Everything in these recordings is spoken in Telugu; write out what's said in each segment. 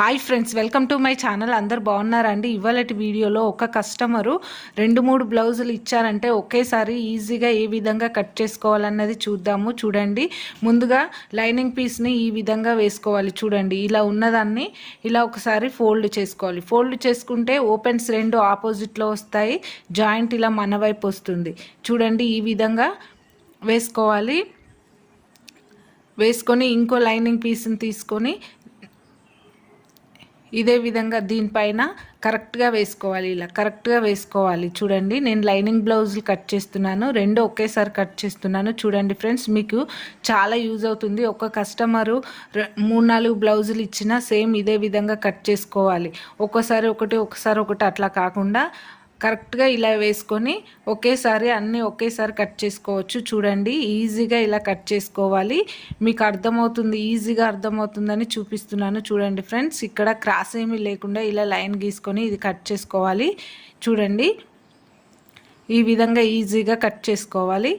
Hi friends, welcome to my channel. అందరు బాగున్నారండి. ఇవాళటి వీడియోలో ఒక కస్టమరు 2-3 బ్లౌజులు ఇచ్చారంటే ఒకేసారి ఈజీగా ఏ విధంగా కట్ చేసుకోవాలన్నది చూద్దాము. చూడండి, ముందుగా లైనింగ్ పీస్ని ఈ విధంగా వేసుకోవాలి. చూడండి, ఇలా ఉన్నదాన్ని ఇలా ఒకసారి ఫోల్డ్ చేసుకోవాలి. ఫోల్డ్ చేసుకుంటే ఓపెన్స్ రెండు ఆపోజిట్లో వస్తాయి, జాయింట్ ఇలా మన వైపు వస్తుంది. చూడండి, ఈ విధంగా వేసుకోవాలి. వేసుకొని ఇంకో లైనింగ్ పీస్ని తీసుకొని ఇదే విధంగా దీనిపైన కరెక్ట్గా వేసుకోవాలి. ఇలా కరెక్ట్గా వేసుకోవాలి. చూడండి, నేను లైనింగ్ బ్లౌజులు కట్ చేస్తున్నాను, రెండు ఒకేసారి కట్ చేస్తున్నాను. చూడండి ఫ్రెండ్స్, మీకు చాలా యూజ్ అవుతుంది. ఒక కస్టమరు 3-4 బ్లౌజులు ఇచ్చినా సేమ్ ఇదే విధంగా కట్ చేసుకోవాలి. ఒకసారి ఒకటి అట్లా కాకుండా కరెక్ట్గా ఇలా వేసుకొని ఒకేసారి అన్నీ ఒకేసారి కట్ చేసుకోవచ్చు. చూడండి, ఈజీగా ఇలా కట్ చేసుకోవాలి. మీకు అర్థమవుతుంది, ఈజీగా అర్థమవుతుందని చూపిస్తున్నాను. చూడండి ఫ్రెండ్స్, ఇక్కడ క్రాస్ ఏమీ లేకుండా ఇలా లైన్ గీసుకొని ఇది కట్ చేసుకోవాలి. చూడండి, ఈ విధంగా ఈజీగా కట్ చేసుకోవాలి.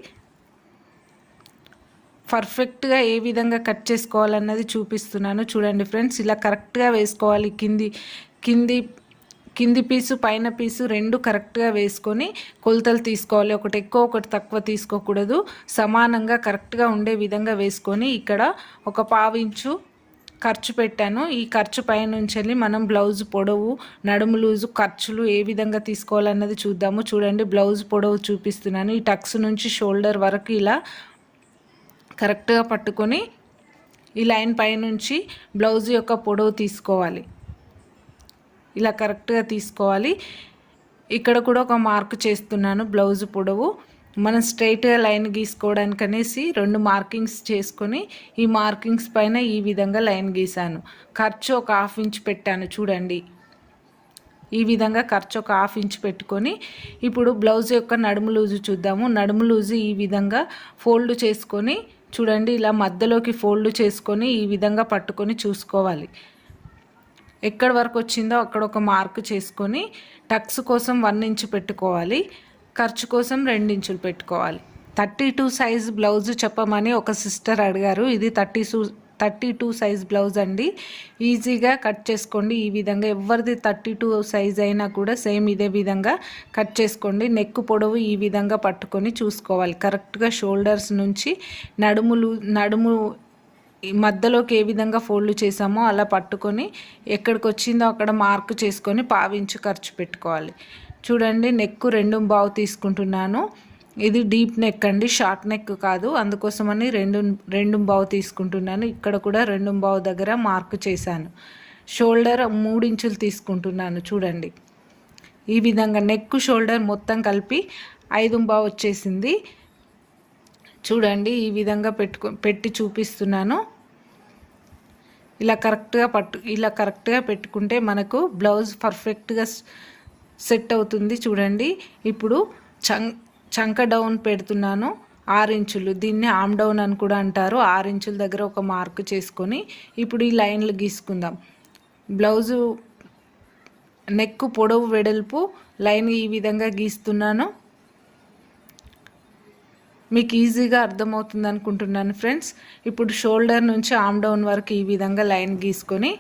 పర్ఫెక్ట్గా ఏ విధంగా కట్ చేసుకోవాలన్నది చూపిస్తున్నాను. చూడండి ఫ్రెండ్స్, ఇలా కరెక్ట్గా వేసుకోవాలి. కింది పీసు పైన పీసు రెండు కరెక్ట్గా వేసుకొని కొలతలు తీసుకోవాలి. ఒకటి ఎక్కువ ఒకటి తక్కువ తీసుకోకూడదు, సమానంగా కరెక్ట్గా ఉండే విధంగా వేసుకొని ఇక్కడ ఒక 1/2 ఇంచు ఖర్చు పెట్టాను. ఈ ఖర్చు పైనుంచి మనం బ్లౌజ్ పొడవు, నడుము లూజు, ఖర్చులు ఏ విధంగా తీసుకోవాలన్నది చూద్దాము. చూడండి, బ్లౌజ్ పొడవు చూపిస్తున్నాను. ఈ టక్స్ నుంచి షోల్డర్ వరకు ఇలా కరెక్ట్గా పట్టుకొని ఈ లైన్ పైనుంచి బ్లౌజ్ యొక్క పొడవు తీసుకోవాలి. ఇలా కరెక్ట్గా తీసుకోవాలి. ఇక్కడ కూడా ఒక మార్క్ చేస్తున్నాను. బ్లౌజ్ పొడవు మనం స్ట్రైట్గా లైన్ గీసుకోవడానికి అనేసి 2 మార్కింగ్స్ చేసుకొని ఈ మార్కింగ్స్ పైన ఈ విధంగా లైన్ గీసాను. ఖర్చు ఒక 1/2 ఇంచ్ పెట్టాను. చూడండి, ఈ విధంగా ఖర్చు ఒక 1/2 ఇంచ్ పెట్టుకొని ఇప్పుడు బ్లౌజ్ యొక్క నడుము లూజు చూద్దాము. నడుము లూజు ఈ విధంగా ఫోల్డ్ చేసుకొని చూడండి, ఇలా మధ్యలోకి ఫోల్డ్ చేసుకొని ఈ విధంగా పట్టుకొని చూసుకోవాలి. ఎక్కడి వరకు వచ్చిందో అక్కడ ఒక మార్క్ చేసుకొని టక్స్ కోసం 1 ఇంచ్ పెట్టుకోవాలి, ఖర్చు కోసం 2 ఇంచులు పెట్టుకోవాలి. 32 సైజ్ బ్లౌజ్ చెప్పమని ఒక సిస్టర్ అడిగారు. ఇది 32 సైజ్ బ్లౌజ్ అండి. ఈజీగా కట్ చేసుకోండి. ఈ విధంగా ఎవరిది 32 సైజ్ అయినా కూడా సేమ్ ఇదే విధంగా కట్ చేసుకోండి. నెక్ పొడవు ఈ విధంగా పట్టుకొని చూసుకోవాలి. కరెక్ట్గా షోల్డర్స్ నుంచి నడుము మధ్యలోకి ఏ విధంగా ఫోల్డ్ చేసామో అలా పట్టుకొని ఎక్కడికి వచ్చిందో అక్కడ మార్క్ చేసుకొని 1/2 ఇంచు ఖర్చు పెట్టుకోవాలి. చూడండి, నెక్ 2.5 తీసుకుంటున్నాను. ఇది డీప్ నెక్ అండి, షార్ట్ నెక్ కాదు, అందుకోసమని 2.5 తీసుకుంటున్నాను. ఇక్కడ కూడా 2.5 దగ్గర మార్క్ చేశాను. షోల్డర్ 3 ఇంచులు తీసుకుంటున్నాను. చూడండి, ఈ విధంగా నెక్ షోల్డర్ మొత్తం కలిపి 5.5 వచ్చేసింది. చూడండి, ఈ విధంగా పెట్టి చూపిస్తున్నాను. ఇలా కరెక్ట్గా పెట్టుకుంటే మనకు బ్లౌజ్ పర్ఫెక్ట్గా సెట్ అవుతుంది. చూడండి, ఇప్పుడు చంక డౌన్ పెడుతున్నాను 6 ఇంచులు. దీన్ని ఆమ్ డౌన్ అని కూడా అంటారు. 6 ఇంచుల దగ్గర ఒక మార్క్ చేసుకొని ఇప్పుడు ఈ లైన్లు గీసుకుందాం. బ్లౌజు నెక్ పొడవు వెడల్పు లైన్ ఈ విధంగా గీస్తున్నాను. మీకు ఈజీగా అర్థమవుతుంది అనుకుంటున్నాను ఫ్రెండ్స్. ఇప్పుడు షోల్డర్ నుంచి ఆమ్ డౌన్ వరకు ఈ విధంగా లైన్ గీసుకొని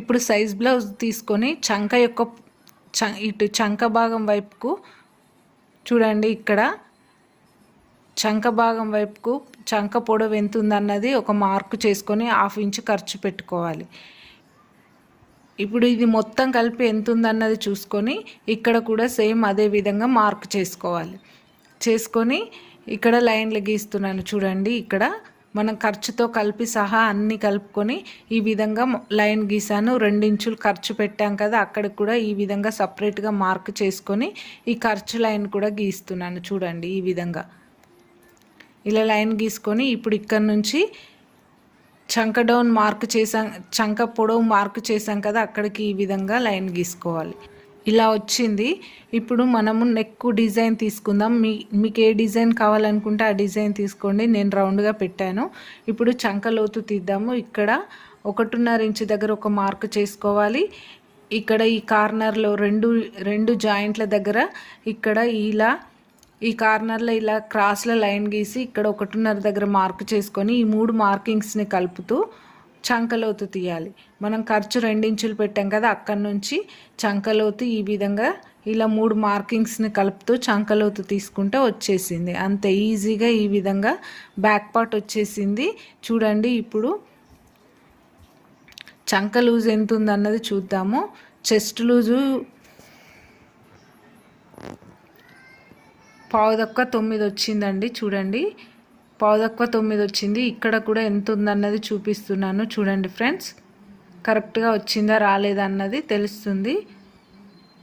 ఇప్పుడు సైజ్ బ్లౌజ్ తీసుకొని ఇటు చంక భాగం వైపుకు చూడండి, ఇక్కడ చంక భాగం వైపుకు చంక పొడవు ఎంత ఉందన్నది ఒక మార్కు చేసుకొని 1/2 ఇంచు ఖర్చు పెట్టుకోవాలి. ఇప్పుడు ఇది మొత్తం కలిపి ఎంత ఉందన్నది చూసుకొని ఇక్కడ కూడా సేమ్ అదే విధంగా మార్క్ చేసుకొని ఇక్కడ లైన్లు గీస్తున్నాను. చూడండి, ఇక్కడ మనం ఖర్చుతో కలిపి సహా అన్నీ కలుపుకొని ఈ విధంగా లైన్ గీసాను. 2 ఇంచులు ఖర్చు పెట్టాం కదా, అక్కడికి కూడా ఈ విధంగా సపరేట్గా మార్క్ చేసుకొని ఈ ఖర్చు లైన్ కూడా గీస్తున్నాను. చూడండి, ఈ విధంగా ఇలా లైన్ గీసుకొని ఇప్పుడు ఇక్కడ నుంచి చంక డౌన్ మార్క్ చేసాం, చంక పొడవు మార్క్ చేసాం కదా, అక్కడికి ఈ విధంగా లైన్ గీసుకోవాలి. ఇలా వచ్చింది. ఇప్పుడు మనము నెక్ డిజైన్ తీసుకుందాం. మీకు ఏ డిజైన్ కావాలనుకుంటే ఆ డిజైన్ తీసుకోండి. నేను రౌండ్గా పెట్టాను. ఇప్పుడు చంక లోతు తీద్దాము. ఇక్కడ 1.5 ఇంచు దగ్గర ఒక మార్క్ చేసుకోవాలి. ఇక్కడ ఈ కార్నర్లో రెండు జాయింట్ల దగ్గర ఇక్కడ ఈ కార్నర్లో ఇలా క్రాస్లో లైన్ గీసి ఇక్కడ 1.5 దగ్గర మార్క్ చేసుకొని ఈ 3 మార్కింగ్స్ని కలుపుతూ చంకలోతు తీయాలి. మనం ఖర్చు 2 ఇంచులు పెట్టాం కదా, అక్కడి నుంచి చంకలోతు ఈ విధంగా ఇలా 3 మార్కింగ్స్ని కలుపుతూ చంకలోతు తీసుకుంటే వచ్చేసింది. అంత ఈజీగా ఈ విధంగా బ్యాక్ పార్ట్ వచ్చేసింది. చూడండి, ఇప్పుడు చంక లూజ్ ఎంత ఉందన్నది చూద్దాము. చెస్ట్ లూజు 9:15 వచ్చిందండి. చూడండి, 9:15 వచ్చింది. ఇక్కడ కూడా ఎంత ఉందన్నది చూపిస్తున్నాను. చూడండి ఫ్రెండ్స్, కరెక్ట్గా వచ్చిందా రాలేదా అన్నది తెలుస్తుంది.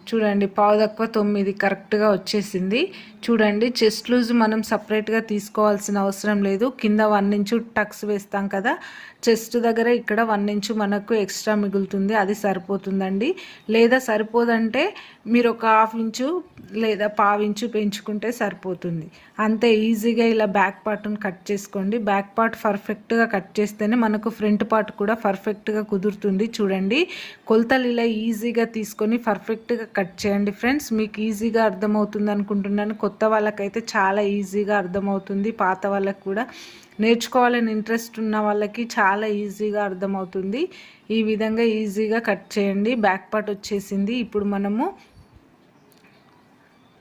చూడండి, 9:15 కరెక్ట్గా వచ్చేసింది. చూడండి, చెస్ట్ లూజ్ మనం సపరేట్గా తీసుకోవాల్సిన అవసరం లేదు. కింద 1 ఇంచు టక్స్ వేస్తాం కదా, చెస్ట్ దగ్గర ఇక్కడ 1 ఇంచు మనకు ఎక్స్ట్రా మిగులుతుంది, అది సరిపోతుందండి. లేదా సరిపోదంటే మీరు ఒక 1/2 ఇంచు లేదా 1/4 ఇంచు పెంచుకుంటే సరిపోతుంది. అంతే ఈజీగా ఇలా బ్యాక్ పార్ట్ను కట్ చేసుకోండి. బ్యాక్ పార్ట్ పర్ఫెక్ట్గా కట్ చేస్తేనే మనకు ఫ్రంట్ పార్ట్ కూడా పర్ఫెక్ట్గా కుదురుతుంది. చూడండి, కొలతలు ఇలా ఈజీగా తీసుకొని పర్ఫెక్ట్గా కట్ చేయండి ఫ్రెండ్స్. మీకు ఈజీగా అర్థమవుతుంది అనుకుంటున్నాను. కొత్త వాళ్ళకైతే చాలా ఈజీగా అర్థమవుతుంది, పాత వాళ్ళకి కూడా నేర్చుకోవాలని ఇంట్రెస్ట్ ఉన్న వాళ్ళకి చాలా ఈజీగా అర్థమవుతుంది. ఈ విధంగా ఈజీగా కట్ చేయండి. బ్యాక్ పార్ట్ వచ్చేసింది. ఇప్పుడు మనము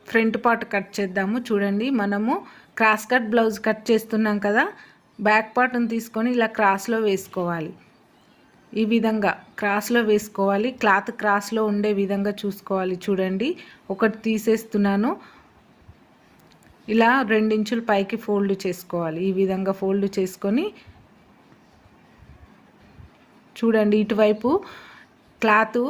ఫ్రంట్ పార్ట్ కట్ చేద్దాము. చూడండి, మనము క్రాస్ కట్ బ్లౌజ్ కట్ చేస్తున్నాం కదా, బ్యాక్ పార్ట్ని తీసుకొని ఇలా క్రాస్లో వేసుకోవాలి. ఈ విధంగా క్రాస్లో వేసుకోవాలి. క్లాత్ క్రాస్లో ఉండే విధంగా చూసుకోవాలి. చూడండి, ఒకటి తీసేస్తున్నాను. ఇలా 2 ఇంచులు పైకి ఫోల్డ్ చేసుకోవాలి. ఈ విధంగా ఫోల్డ్ చేసుకొని చూడండి, ఇటువైపు క్లాత్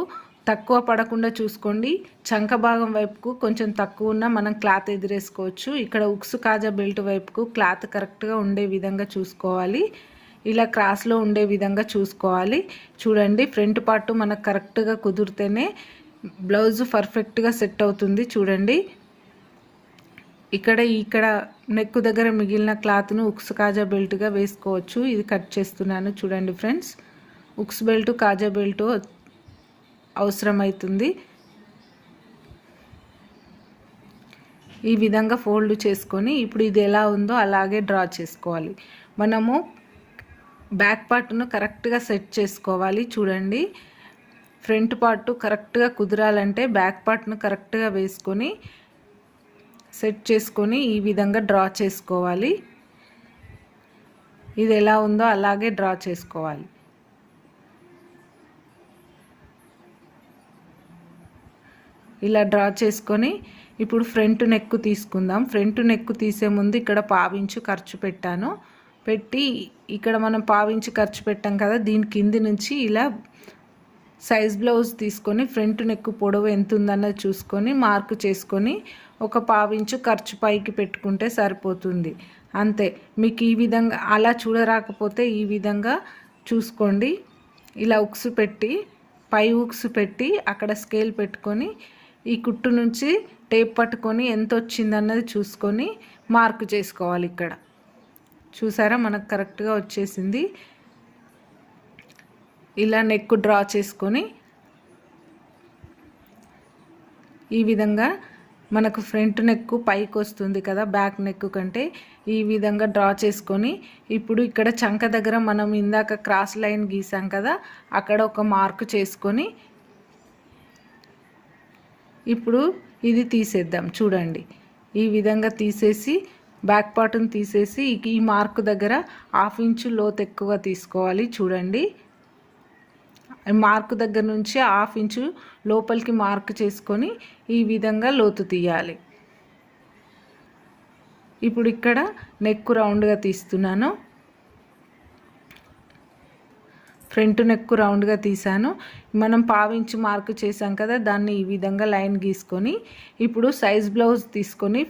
తక్కువ పడకుండా చూసుకోండి. చంక భాగం వైపుకు కొంచెం తక్కువ ఉన్నా మనం క్లాత్ ఎదిరేసుకోవచ్చు. ఇక్కడ ఉక్సు కాజా బెల్ట్ వైపుకు క్లాత్ కరెక్ట్గా ఉండే విధంగా చూసుకోవాలి. ఇలా క్రాస్లో ఉండే విధంగా చూసుకోవాలి. చూడండి, ఫ్రంట్ పార్ట్ మనకు కరెక్ట్గా కుదిరితేనే బ్లౌజ్ పర్ఫెక్ట్గా సెట్ అవుతుంది. చూడండి, ఇక్కడ నెక్ దగ్గర మిగిలిన క్లాత్ను ఉక్స్ కాజా బెల్ట్గా వేసుకోవచ్చు. ఇది కట్ చేస్తున్నాను. చూడండి ఫ్రెండ్స్, ఉక్స్ బెల్ట్ కాజా బెల్ట్ అవసరమవుతుంది. ఈ విధంగా ఫోల్డ్ చేసుకొని ఇప్పుడు ఇది ఎలా ఉందో అలాగే డ్రా చేసుకోవాలి. మనము బ్యాక్ పార్ట్ను కరెక్ట్గా సెట్ చేసుకోవాలి. చూడండి, ఫ్రంట్ పార్ట్ కరెక్ట్గా కుదరాలంటే బ్యాక్ పార్ట్ను కరెక్ట్గా వేసుకొని సెట్ చేసుకొని ఈ విధంగా డ్రా చేసుకోవాలి. ఇది ఎలా ఉందో అలాగే డ్రా చేసుకోవాలి. ఇలా డ్రా చేసుకొని ఇప్పుడు ఫ్రంట్ నెక్ తీసుకుందాం. ఫ్రంట్ నెక్ తీసే ముందు ఇక్కడ 1/2 ఇంచు ఖర్చు పెట్టాను. పెట్టి ఇక్కడ మనం 1/2 ఇంచు ఖర్చు పెట్టాం కదా, దీని కింది నుంచి ఇలా సైజ్ బ్లౌజ్ తీసుకొని ఫ్రంట్ నెక్ పొడవు ఎంత ఉందన్నది చూసుకొని మార్కు చేసుకొని ఒక 1/2 ఇంచు ఖర్చు పైకి పెట్టుకుంటే సరిపోతుంది. అంతే. మీకు ఈ విధంగా అలా చూడరాకపోతే ఈ విధంగా చూసుకోండి. ఇలా ఉక్స్ పెట్టి పై ఉక్స్ పెట్టి అక్కడ స్కేల్ పెట్టుకొని ఈ కుట్టు నుంచి టేప్ పట్టుకొని ఎంత వచ్చిందన్నది చూసుకొని మార్కు చేసుకోవాలి. ఇక్కడ చూసారా, మనకు కరెక్ట్గా వచ్చేసింది. ఇలా నెక్ డ్రా చేసుకొని ఈ విధంగా మనకు ఫ్రంట్ నెక్ పైకి వస్తుంది కదా, బ్యాక్ నెక్ కంటే ఈ విధంగా డ్రా చేసుకొని ఇప్పుడు ఇక్కడ చంక దగ్గర మనం ఇందాక క్రాస్ లైన్ గీసాం కదా, అక్కడ ఒక మార్కు చేసుకొని ఇప్పుడు ఇది తీసేద్దాం. చూడండి, ఈ విధంగా తీసేసి బ్యాక్ పార్ట్ని తీసేసి ఈ మార్కు దగ్గర 1/2 ఇంచు లోతు ఎక్కువ తీసుకోవాలి. చూడండి, మార్కు దగ్గర నుంచి 1/2 ఇంచు లోపలికి మార్క్ చేసుకొని ఈ విధంగా లోతు తీయాలి. ఇప్పుడు ఇక్కడ నెక్ రౌండ్గా తీస్తున్నాను. ఫ్రంట్ నెక్ రౌండ్గా తీసాను. మనం 1/2 ఇంచు మార్క్ చేసాం కదా, దాన్ని ఈ విధంగా లైన్ గీసుకొని ఇప్పుడు సైజ్ బ్లౌజ్ తీసుకొని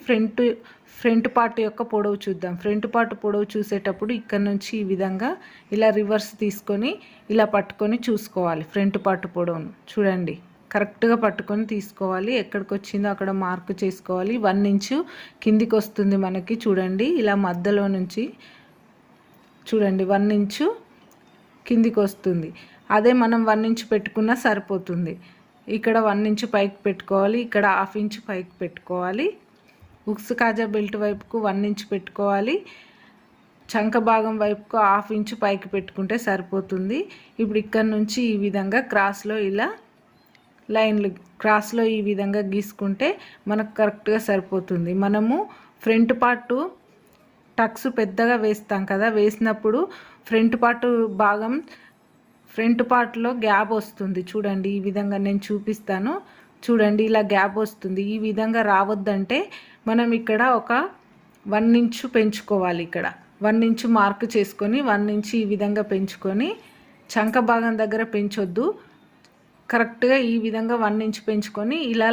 ఫ్రంట్ పార్ట్ యొక్క పొడవు చూద్దాం. ఫ్రంట్ పార్ట్ పొడవు చూసేటప్పుడు ఇక్కడ నుంచి ఈ విధంగా ఇలా రివర్స్ తీసుకొని ఇలా పట్టుకొని చూసుకోవాలి. ఫ్రంట్ పార్ట్ పొడవును చూడండి, కరెక్ట్గా పట్టుకొని తీసుకోవాలి. ఎక్కడికి వచ్చిందో అక్కడ మార్కు చేసుకోవాలి. 1 ఇంచు కిందికి వస్తుంది మనకి. చూడండి, ఇలా మధ్యలో నుంచి చూడండి 1 ఇంచు కిందికి వస్తుంది. అదే మనం 1 ఇంచు పెట్టుకున్నా సరిపోతుంది. ఇక్కడ 1 ఇంచు పైకి పెట్టుకోవాలి, ఇక్కడ 1/2 ఇంచు పైకి పెట్టుకోవాలి. ఉక్స్ కాజా బెల్ట్ వైపుకు 1 ఇంచు పెట్టుకోవాలి. చంక భాగం వైపుకు 1/2 ఇంచు పైకి పెట్టుకుంటే సరిపోతుంది. ఇప్పుడు ఇక్కడ నుంచి ఈ విధంగా క్రాస్లో ఇలా లైన్లు క్రాస్లో ఈ విధంగా గీసుకుంటే మనకు కరెక్ట్గా సరిపోతుంది. మనము ఫ్రంట్ పార్టు టక్స్ పెద్దగా వేస్తాం కదా, వేసినప్పుడు ఫ్రంట్ పార్ట్లో గ్యాప్ వస్తుంది. చూడండి ఈ విధంగా నేను చూపిస్తాను. చూడండి ఇలా గ్యాప్ వస్తుంది. ఈ విధంగా రావద్దంటే మనం ఇక్కడ ఒక 1 ఇంచు పెంచుకోవాలి. ఇక్కడ 1 ఇంచు మార్క్ చేసుకొని 1 ఇంచు ఈ విధంగా పెంచుకొని, చంక భాగం దగ్గర పెంచొద్దు, కరెక్ట్గా ఈ విధంగా 1 ఇంచు పెంచుకొని ఇలా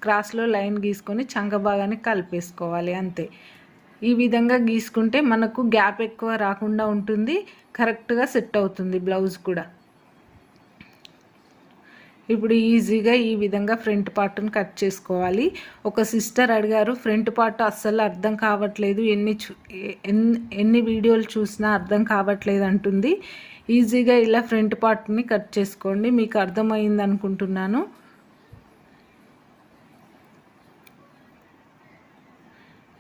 క్రాస్లో లైన్ గీసుకొని చంక భాగాన్ని కలిపేసుకోవాలి. అంతే. ఈ విధంగా గీసుకుంటే మనకు గ్యాప్ ఎక్కువ రాకుండా ఉంటుంది, కరెక్ట్గా సెట్ అవుతుంది బ్లౌజ్ కూడా. ఇప్పుడు ఈజీగా ఈ విధంగా ఫ్రంట్ పార్ట్ని కట్ చేసుకోవాలి. ఒక సిస్టర్ అడిగారు, ఫ్రంట్ పార్ట్ అస్సలు అర్థం కావట్లేదు, ఎన్ని వీడియోలు చూసినా అర్థం కావట్లేదు అంటుంది. ఈజీగా ఇలా ఫ్రంట్ పార్ట్ని కట్ చేసుకోండి. మీకు అర్థమైంది అనుకుంటున్నాను.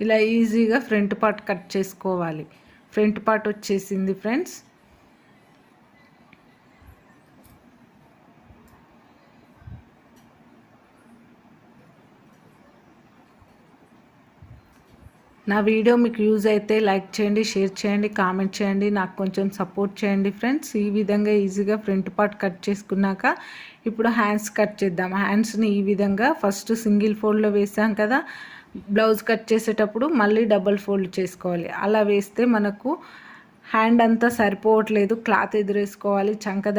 ఇలా ఈజీగా ఫ్రంట్ పార్ట్ కట్ చేసుకోవాలి. ఫ్రంట్ పార్ట్ వచ్చేసింది ఫ్రెండ్స్. నా వీడియో మీకు యూజ్ అయితే లైక్ చేయండి, షేర్ చేయండి, కామెంట్ చేయండి, నాకు కొంచెం సపోర్ట్ చేయండి ఫ్రెండ్స్. ఈ విధంగా ఈజీగా ఫ్రంట్ పార్ట్ కట్ చేసుకున్నాక ఇప్పుడు హ్యాండ్స్ కట్ చేద్దాం. హ్యాండ్స్ని ఈ విధంగా ఫస్ట్ సింగిల్ ఫోల్డ్లో వేసాం కదా, బ్లౌజ్ కట్ చేసేటప్పుడు మళ్ళీ డబుల్ ఫోల్డ్ చేసుకోవాలి. అలా వేస్తే మనకు హ్యాండ్ అంతా సరిపోవట్లేదు, క్లాత్ ఎదురేసుకోవాలి. చంక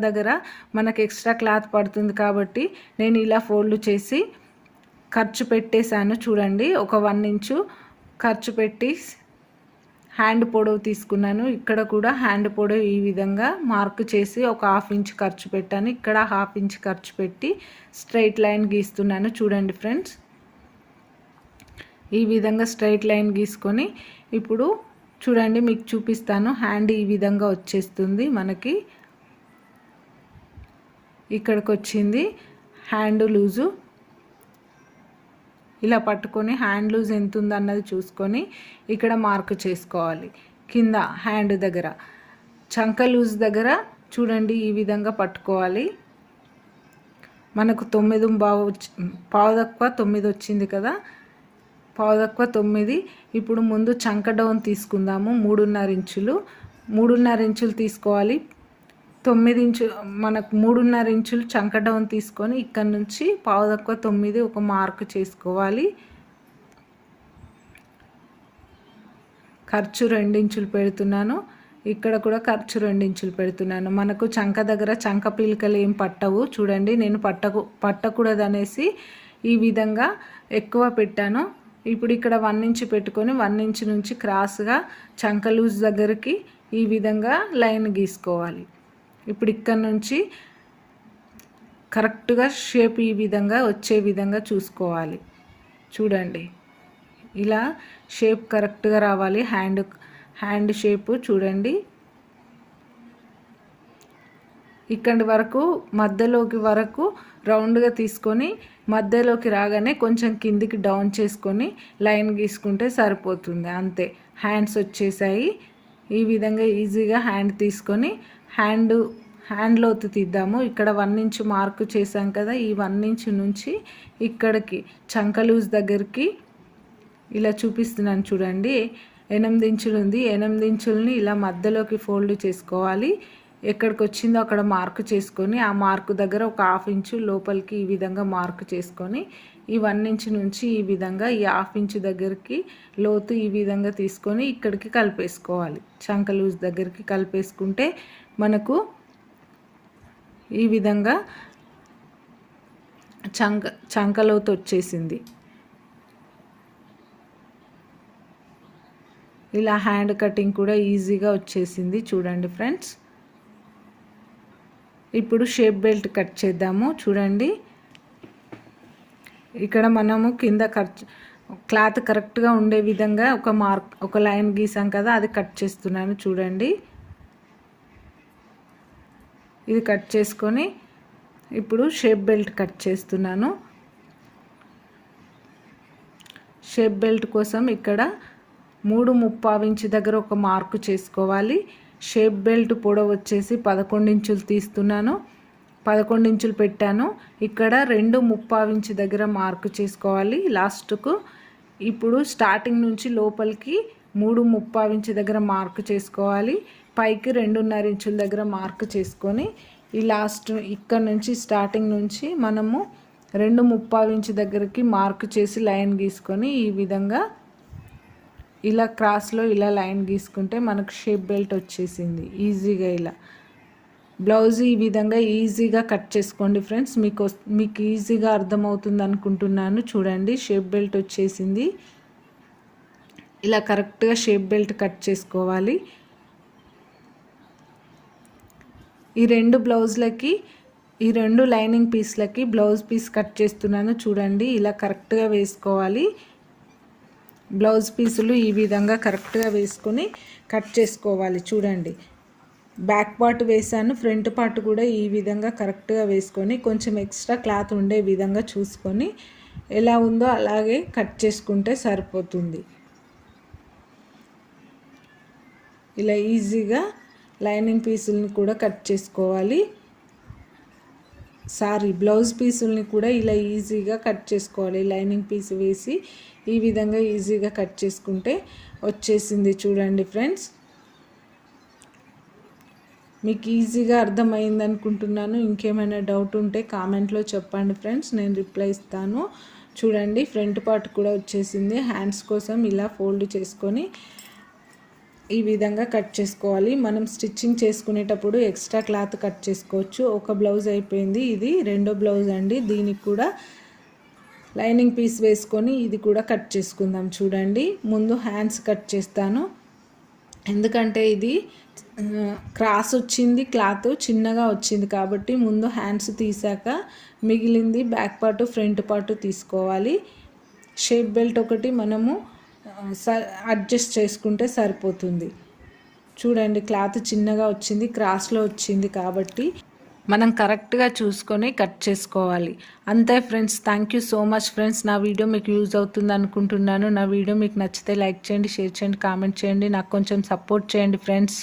దగ్గర మనకు ఎక్స్ట్రా క్లాత్ పడుతుంది కాబట్టి నేను ఇలా ఫోల్డ్ చేసి ఖర్చు పెట్టేశాను. చూడండి ఒక 1 ఇంచు ఖర్చు పెట్టి హ్యాండ్ పొడవు తీసుకున్నాను. ఇక్కడ కూడా హ్యాండ్ పొడవు ఈ విధంగా మార్క్ చేసి ఒక 1/2 ఇంచు ఖర్చు పెట్టాను. ఇక్కడ 1/2 ఇంచు ఖర్చు పెట్టి స్ట్రైట్ లైన్ గీస్తున్నాను. చూడండి ఫ్రెండ్స్, ఈ విధంగా స్ట్రైట్ లైన్ గీసుకొని ఇప్పుడు చూడండి మీకు చూపిస్తాను. హ్యాండ్ ఈ విధంగా వచ్చేస్తుంది మనకి. ఇక్కడికి వచ్చింది హ్యాండ్ లూజు. ఇలా పట్టుకొని హ్యాండ్ లూజ్ ఎంత ఉందన్నది చూసుకొని ఇక్కడ మార్క్ చేసుకోవాలి. కింద హ్యాండ్ దగ్గర చంక లూజ్ దగ్గర చూడండి ఈ విధంగా పట్టుకోవాలి. మనకు 9:15 వచ్చింది కదా, 9:15. ఇప్పుడు ముందు చంక డౌన్ తీసుకుందాము. 3.5 ఇంచులు తీసుకోవాలి. 9 ఇంచు మనకు 3.5 ఇంచులు చంక డౌన్ తీసుకొని ఇక్కడ నుంచి 9:15 ఒక మార్క్ చేసుకోవాలి. ఖర్చు 2 ఇంచులు పెడుతున్నాను. ఇక్కడ కూడా ఖర్చు 2 ఇంచులు పెడుతున్నాను. మనకు చంక దగ్గర చంక పీలికలు ఏం పట్టవు. చూడండి నేను పట్టకూడదు అనేసి ఈ విధంగా ఎక్కువ పెట్టాను. ఇప్పుడు ఇక్కడ 1 ఇంచు పెట్టుకొని 1 ఇంచు నుంచి క్రాస్గా చంక లూజ్ దగ్గరికి ఈ విధంగా లైన్ గీసుకోవాలి. ఇప్పుడు ఇక్కడ నుంచి కరెక్ట్గా షేప్ ఈ విధంగా వచ్చే విధంగా చూసుకోవాలి. చూడండి ఇలా షేప్ కరెక్ట్గా రావాలి. హ్యాండ్ షేపు చూడండి. ఇక్కడి వరకు మధ్యలోకి వరకు రౌండ్గా తీసుకొని మధ్యలోకి రాగానే కొంచెం కిందికి డౌన్ చేసుకొని లైన్ గీసుకుంటే సరిపోతుంది. అంతే, హ్యాండ్స్ వచ్చేసాయి. ఈ విధంగా ఈజీగా హ్యాండ్ తీసుకొని హ్యాండ్ లోతు తీద్దాము. ఇక్కడ 1 ఇంచు మార్కు చేసాం కదా, ఈ 1 ఇంచు నుంచి ఇక్కడికి చంక లూజ్ దగ్గరికి ఇలా చూపిస్తున్నాను చూడండి. 8 ఇంచులు ఉంది. 8 ఇంచులని ఇలా మధ్యలోకి ఫోల్డ్ చేసుకోవాలి. ఎక్కడికి వచ్చిందో అక్కడ మార్కు చేసుకొని ఆ మార్కు దగ్గర ఒక 1/2 ఇంచు లోపలికి ఈ విధంగా మార్కు చేసుకొని ఈ 1 ఇంచు నుంచి ఈ విధంగా ఈ 1/2 ఇంచు దగ్గరికి లోతు ఈ విధంగా తీసుకొని ఇక్కడికి కలిపేసుకోవాలి. చంక లూజ్ దగ్గరికి కలిపేసుకుంటే మనకు ఈ విధంగా చంక లోతు వచ్చేసింది. ఇలా హ్యాండ్ కటింగ్ కూడా ఈజీగా వచ్చేసింది. చూడండి ఫ్రెండ్స్, ఇప్పుడు షేప్ బెల్ట్ కట్ చేద్దాము. చూడండి ఇక్కడ మనము కింద క్లాత్ కరెక్ట్గా ఉండే విధంగా ఒక లైన్ గీసాం కదా, అది కట్ చేస్తున్నాను. చూడండి ఇది కట్ చేసుకొని ఇప్పుడు షేప్ బెల్ట్ కట్ చేస్తున్నాను. షేప్ బెల్ట్ కోసం ఇక్కడ 3/4 ఇంచు దగ్గర ఒక మార్కు చేసుకోవాలి. షేప్ బెల్ట్ పొడవు వచ్చేసి 11 ఇంచులు తీస్తున్నాను. 11 ఇంచులు పెట్టాను. ఇక్కడ 2/4 ఇంచు దగ్గర మార్కు చేసుకోవాలి లాస్ట్కు. ఇప్పుడు స్టార్టింగ్ నుంచి లోపలికి 3/4 ఇంచు దగ్గర మార్కు చేసుకోవాలి. పైకి 2.5 ఇంచుల దగ్గర మార్కు చేసుకొని ఈ లాస్ట్ ఇక్కడ నుంచి స్టార్టింగ్ నుంచి మనము 2/4 ఇంచు దగ్గరికి మార్కు చేసి లైన్ గీసుకొని ఈ విధంగా ఇలా క్రాస్లో ఇలా లైన్ గీసుకుంటే మనకు షేప్ బెల్ట్ వచ్చేసింది ఈజీగా. ఇలా బ్లౌజ్ ఈ విధంగా ఈజీగా కట్ చేసుకోండి ఫ్రెండ్స్. మీకు ఈజీగా అర్థమవుతుంది అనుకుంటున్నాను. చూడండి షేప్ బెల్ట్ వచ్చేసింది. ఇలా కరెక్ట్గా షేప్ బెల్ట్ కట్ చేసుకోవాలి. ఈ 2 బ్లౌజ్లకి ఈ 2 లైనింగ్ పీస్లకి బ్లౌజ్ పీస్ కట్ చేస్తున్నాను. చూడండి ఇలా కరెక్ట్గా వేసుకోవాలి. బ్లౌజ్ పీసులు ఈ విధంగా కరెక్ట్గా వేసుకొని కట్ చేసుకోవాలి. చూడండి బ్యాక్ పార్ట్ వేసాను, ఫ్రంట్ పార్ట్ కూడా ఈ విధంగా కరెక్ట్గా వేసుకొని కొంచెం ఎక్స్ట్రా క్లాత్ ఉండే విధంగా చూసుకొని ఎలా ఉందో అలాగే కట్ చేసుకుంటే సరిపోతుంది. ఇలా ఈజీగా లైనింగ్ పీసుల్ని కూడా కట్ చేసుకోవాలి. బ్లౌజ్ పీసుల్ని కూడా ఇలా ఈజీగా కట్ చేసుకోవాలి. లైనింగ్ పీస్ వేసి ఈ విధంగా ఈజీగా కట్ చేసుకుంటే వచ్చేసింది. చూడండి ఫ్రెండ్స్ మీకు ఈజీగా అర్థమైంది అనుకుంటున్నాను. ఇంకేమైనా డౌట్ ఉంటే కామెంట్లో చెప్పండి ఫ్రెండ్స్, నేను రిప్లై ఇస్తాను. చూడండి ఫ్రంట్ పార్ట్ కూడా వచ్చేసింది. హ్యాండ్స్ కోసం ఇలా ఫోల్డ్ చేసుకొని ఈ విధంగా కట్ చేసుకోవాలి. మనం స్టిచ్చింగ్ చేసుకునేటప్పుడు ఎక్స్ట్రా క్లాత్ కట్ చేసుకోవచ్చు. ఒక బ్లౌజ్ అయిపోయింది. ఇది రెండో బ్లౌజ్ అండి. దీనికి కూడా లైనింగ్ పీస్ వేసుకొని ఇది కూడా కట్ చేసుకుందాం. చూడండి ముందు హ్యాండ్స్ కట్ చేస్తాను, ఎందుకంటే ఇది క్రాస్ వచ్చింది, క్లాత్ చిన్నగా వచ్చింది కాబట్టి ముందు హ్యాండ్స్ తీసాక మిగిలింది బ్యాక్ పార్ట్ ఫ్రంట్ పార్ట్ తీసుకోవాలి. షేప్ బెల్ట్ ఒకటి మనము అడ్జస్ట్ చేసుకుంటే సరిపోతుంది. చూడండి క్లాత్ చిన్నగా వచ్చింది, క్రాస్లో వచ్చింది కాబట్టి మనం కరెక్ట్గా చూసుకొని కట్ చేసుకోవాలి. అంతే friends. Thank you so much friends. నా వీడియో మీకు యూజ్ అవుతుంది అనుకుంటున్నాను. నా వీడియో మీకు నచ్చితే లైక్ చేయండి, షేర్ చేయండి, కామెంట్ చేయండి. నాకు కొంచెం సపోర్ట్ చేయండి ఫ్రెండ్స్.